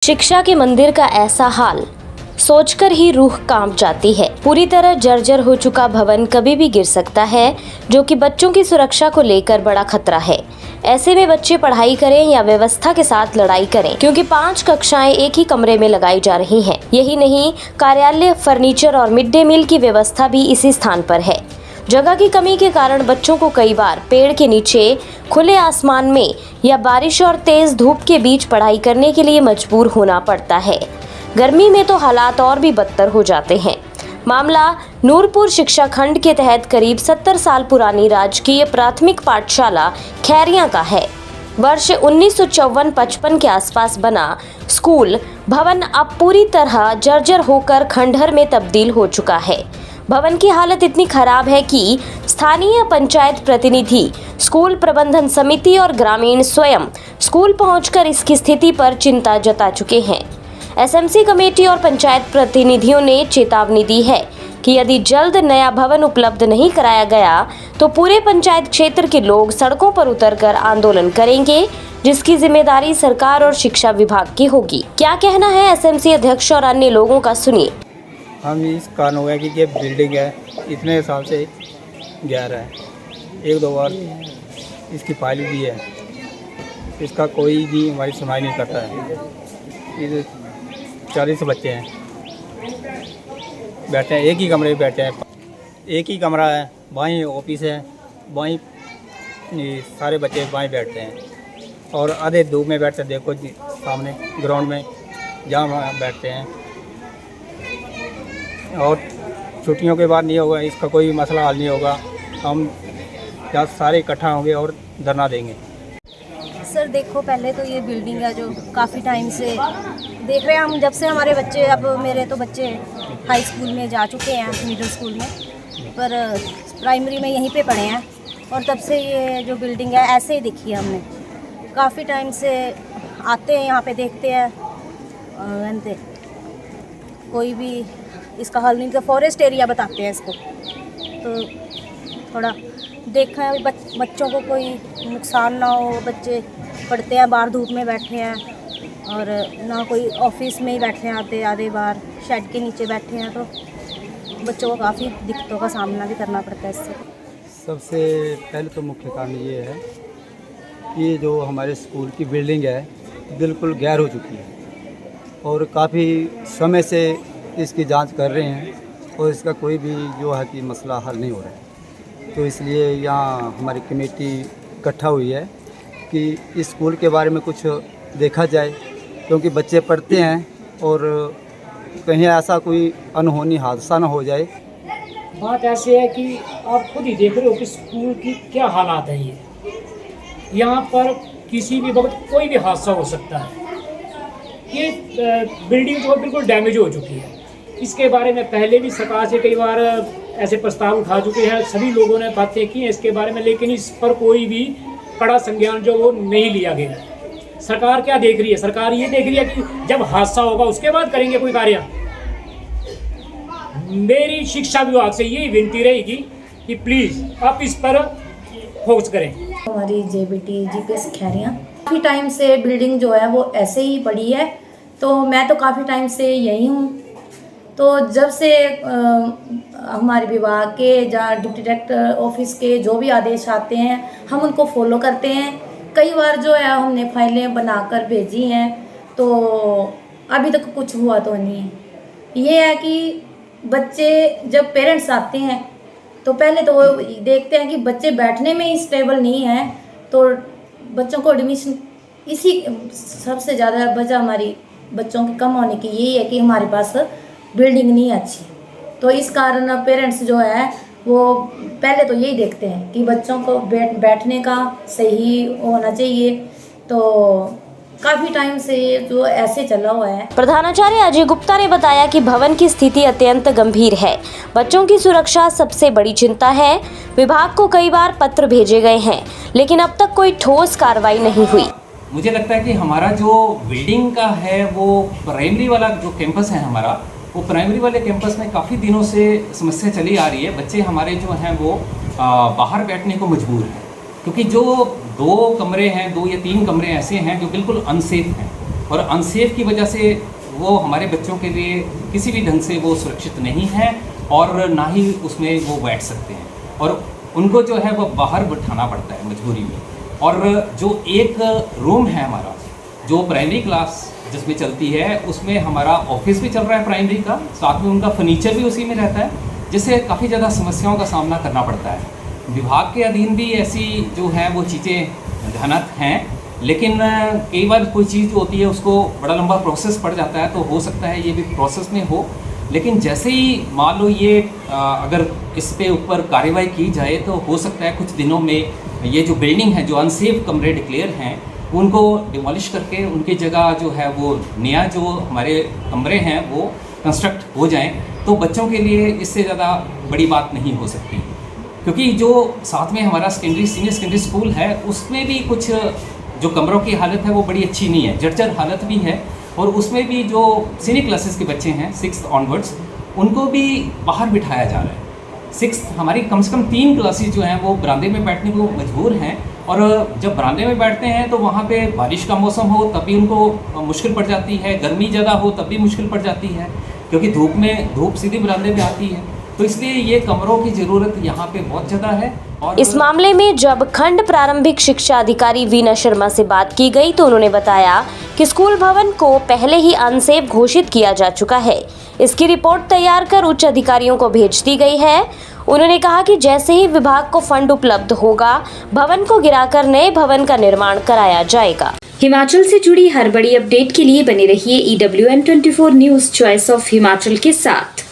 शिक्षा के मंदिर का ऐसा हाल सोचकर ही रूह कांप जाती है। पूरी तरह जर्जर हो चुका भवन कभी भी गिर सकता है, जो कि बच्चों की सुरक्षा को लेकर बड़ा खतरा है। ऐसे में बच्चे पढ़ाई करें या व्यवस्था के साथ लड़ाई करें, क्योंकि 5 कक्षाएं एक ही कमरे में लगाई जा रही हैं। यही नहीं, कार्यालय, फर्नीचर और मिड डे मील की व्यवस्था भी इसी स्थान पर है। जगह की कमी के कारण बच्चों को कई बार पेड़ के नीचे, खुले आसमान में या बारिश और तेज धूप के बीच पढ़ाई करने के लिए मजबूर होना पड़ता है। गर्मी में तो हालात और भी बदतर हो जाते हैं। मामला नूरपुर शिक्षा खंड के तहत करीब 70 साल पुरानी राजकीय प्राथमिक पाठशाला खैरियां का है। वर्ष 1954-55 के आसपास बना स्कूल भवन अब पूरी तरह जर्जर होकर खंडहर में तब्दील हो चुका है। भवन की हालत इतनी खराब है कि स्थानीय पंचायत प्रतिनिधि, स्कूल प्रबंधन समिति और ग्रामीण स्वयं स्कूल पहुंचकर इसकी स्थिति पर चिंता जता चुके हैं। एसएमसी कमेटी और पंचायत प्रतिनिधियों ने चेतावनी दी है कि यदि जल्द नया भवन उपलब्ध नहीं कराया गया तो पूरे पंचायत क्षेत्र के लोग सड़कों पर उतरकर आंदोलन करेंगे, जिसकी जिम्मेदारी सरकार और शिक्षा विभाग की होगी। क्या कहना है एसएमसी अध्यक्ष और अन्य लोगों का, सुनिए। हम इस कारण हुआ कि ये बिल्डिंग है इतने साल से गैर है, 1-2 बार इसकी फाइल भी है, इसका कोई भी हमारी सुनवाई नहीं करता है। ये 40 बच्चे हैं, बैठे हैं एक ही कमरे में, बैठे हैं एक ही कमरा है, वहीं ऑफिस है, वहीं सारे बच्चे वहीं बैठते हैं और आधे धूप में बैठते हैं। देखो जी सामने ग्राउंड में जहाँ बैठते हैं, और छुट्टियों के बाद नहीं होगा, इसका कोई मसला हल नहीं होगा। हम यहाँ सारे इकट्ठा होंगे और धरना देंगे। सर देखो, पहले तो ये बिल्डिंग है जो काफ़ी टाइम से देख रहे हैं हम, जब से हमारे बच्चे, अब मेरे तो बच्चे हाई स्कूल में जा चुके हैं, मिडिल स्कूल में, पर प्राइमरी में यहीं पे पढ़े हैं, और तब से ये जो बिल्डिंग है ऐसे ही दिखी है हमने। काफ़ी टाइम से आते हैं यहाँ पे, देखते हैं, और कोई भी इसका हल नहीं। तो फॉरेस्ट एरिया बताते हैं इसको, तो थोड़ा देखा है बच्चों को कोई नुकसान ना हो। बच्चे पढ़ते हैं, बाहर धूप में बैठे हैं, और ना कोई ऑफिस में ही बैठे हैं, आते आधे बाहर शेड के नीचे बैठे हैं, तो बच्चों को काफ़ी दिक्कतों का सामना भी करना पड़ता है इससे। सबसे पहले तो मुख्य कारण ये है कि जो हमारे स्कूल की बिल्डिंग है बिल्कुल गैर हो चुकी है, और काफ़ी समय से इसकी जांच कर रहे हैं, और इसका कोई भी जो है कि मसला हल नहीं हो रहा है। तो इसलिए यहाँ हमारी कमेटी इकट्ठा हुई है कि इस स्कूल के बारे में कुछ देखा जाए, क्योंकि बच्चे पढ़ते हैं और कहीं ऐसा कोई अनहोनी हादसा ना हो जाए। बात ऐसी है कि आप खुद ही देख रहे हो कि स्कूल की क्या हालात है। यहाँ पर किसी भी वक्त कोई भी हादसा हो सकता है। ये बिल्डिंग जो बिल्कुल डैमेज हो चुकी है। इसके बारे में पहले भी सरकार से कई बार ऐसे प्रस्ताव उठा चुके हैं, सभी लोगों ने बातें की हैं इसके बारे में, लेकिन इस पर कोई भी कड़ा संज्ञान जो वो नहीं लिया गया। सरकार क्या देख रही है? सरकार ये देख रही है कि जब हादसा होगा उसके बाद करेंगे कोई कार्य। मेरी शिक्षा विभाग से यही विनती रहेगी कि प्लीज़ आप इस पर फोकस करें। हमारी जेबीटी जीपीएस खैरियां, काफ़ी टाइम से बिल्डिंग जो है वो ऐसे ही पड़ी है, तो मैं तो काफ़ी टाइम से यही हूँ। तो जब से हमारे विभाग के या डिप्टी डायरेक्टर ऑफिस के जो भी आदेश आते हैं हम उनको फॉलो करते हैं। कई बार जो है हमने फाइलें बनाकर भेजी हैं, तो अभी तक कुछ हुआ तो नहीं है। ये है कि बच्चे जब पेरेंट्स आते हैं तो पहले तो वो देखते हैं कि बच्चे बैठने में ही स्टेबल नहीं है, तो बच्चों को एडमिशन, इसी सबसे ज़्यादा वजह हमारी बच्चों के कम होने की यही है कि हमारे पास बिल्डिंग नहीं अच्छी। तो इस कारण पेरेंट्स जो है वो पहले तो यही देखते हैं कि बच्चों को बैठने का सही होना चाहिए। तो काफ़ी टाइम से जो ऐसे चला हुआ है। प्रधानाचार्य अजय गुप्ता ने बताया कि भवन की स्थिति अत्यंत गंभीर है। बच्चों की सुरक्षा सबसे बड़ी चिंता है। विभाग को कई बार पत्र भेजे गए हैं, लेकिन अब तक कोई ठोस कार्रवाई नहीं हुई। मुझे लगता है कि हमारा जो बिल्डिंग का है वो प्राइमरी वाला जो कैंपस है हमारा, वो प्राइमरी वाले कैंपस में काफ़ी दिनों से समस्या चली आ रही है। बच्चे हमारे जो हैं वो बाहर बैठने को मजबूर हैं, क्योंकि जो 2 कमरे हैं, 2 या 3 कमरे ऐसे हैं जो बिल्कुल अनसेफ हैं। और अनसेफ की वजह से वो हमारे बच्चों के लिए किसी भी ढंग से वो सुरक्षित नहीं है और ना ही उसमें वो बैठ सकते हैं और उनको जो है वो बाहर बिठाना पड़ता है मजबूरी में। और जो एक रूम है हमारा जो प्राइमरी क्लास जिसमें चलती है, उसमें हमारा ऑफिस भी चल रहा है प्राइमरी का, साथ में उनका फर्नीचर भी उसी में रहता है, जिससे काफ़ी ज़्यादा समस्याओं का सामना करना पड़ता है। विभाग के अधीन भी ऐसी जो है वो चीज़ें ध्यानत हैं, लेकिन कई बार कोई चीज़ होती है उसको बड़ा लंबा प्रोसेस पड़ जाता है, तो हो सकता है ये भी प्रोसेस में हो। लेकिन जैसे ही मान लो ये अगर इस पे ऊपर कार्रवाई की जाए तो हो सकता है कुछ दिनों में ये जो बिल्डिंग है, जो अनसेफ कमरे डिक्लेयर हैं, उनको डिमोलिश करके उनकी जगह जो है वो नया जो हमारे कमरे हैं वो कंस्ट्रक्ट हो जाएं, तो बच्चों के लिए इससे ज़्यादा बड़ी बात नहीं हो सकती। क्योंकि जो साथ में हमारा सीनियर सेकेंडरी स्कूल है, उसमें भी कुछ जो कमरों की हालत है वो बड़ी अच्छी नहीं है, जर्जर हालत भी है, और उसमें भी जो सीनियर क्लासेस के बच्चे हैं 6th ऑनवर्ड्स, उनको भी बाहर बिठाया जा रहा है। 6th हमारी कम से कम 3 क्लासेस जो हैं वो बरामदे में बैठने को मजबूर हैं, और जब बरामदे में बैठते हैं तो वहाँ पे बारिश का मौसम हो तब भी उनको मुश्किल पड़ जाती है, गर्मी ज़्यादा हो तब भी मुश्किल पड़ जाती है, क्योंकि धूप सीधी बरामदे में आती है। तो इसलिए ये कमरों की ज़रूरत यहाँ पे बहुत ज़्यादा है। और इस मामले में जब खंड प्रारंभिक शिक्षा अधिकारी वीना शर्मा से बात की गई तो उन्होंने बताया कि स्कूल भवन को पहले ही अनसेफ घोषित किया जा चुका है। इसकी रिपोर्ट तैयार कर उच्च अधिकारियों को भेज दी गई है। उन्होंने कहा कि जैसे ही विभाग को फंड उपलब्ध होगा, भवन को गिराकर नए भवन का निर्माण कराया जाएगा। हिमाचल से जुड़ी हर बड़ी अपडेट के लिए बने रहिए EWN24 news choice of Himachal के साथ।